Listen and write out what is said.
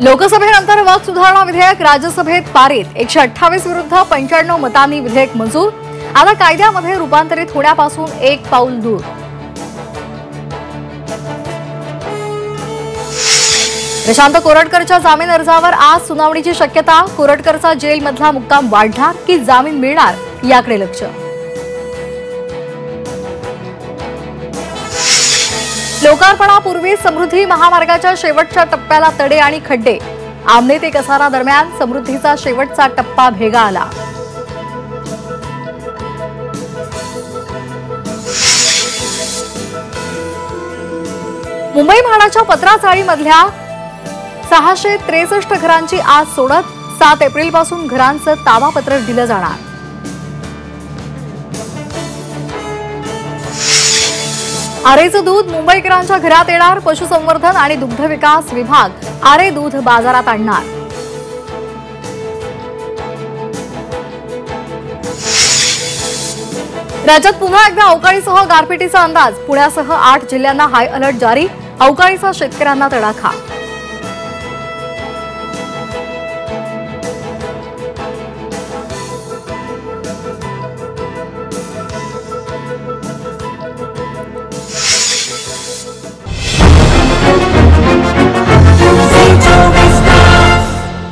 लोकसभेनंतर वक्फ सुधारणा विधेयक राज्यसभेत पारित 128 विरुद्ध 95 मतांनी विधेयक मंजूर। आता कायद्यामध्ये रूपांतरित होण्यापासून एक पाऊल दूर। प्रशांत कोरटकरच्या जामीन अर्जावर आज सुनावणीची शक्यता। कोरटकरचा जेलमधला मुक्काम वाढणार की जामीन मिळणार याकडे लक्ष। लोकार्पणापूर्वी समृद्धी महामार्गाच्या शेवटच्या टप्प्याला तडे आणि खड्डे। आमने ते कसारा दरम्यान समृद्धीचा शेवटचा टप्पा भेगा आला। मुंबई म्हाडाच्या पत्राचाळीमधल्या 663 घरांची आज सोडत 7 एप्रिलपासून घरांचं ताबापत्र दिलं जाणार। आरेचं दूध मुंबईकरांच्या घरात येणार। पशुसंवर्धन आणि दुग्ध विकास विभाग आरे दूध बाजारात आणणार। राज्यात पुन्हा एकदा अवकाळीसह गारपिटीचा अंदाज। पुण्यासह 8 जिल्ह्यांना हाय अलर्ट जारी। अवकाळीचा शेतकऱ्यांना तडाखा।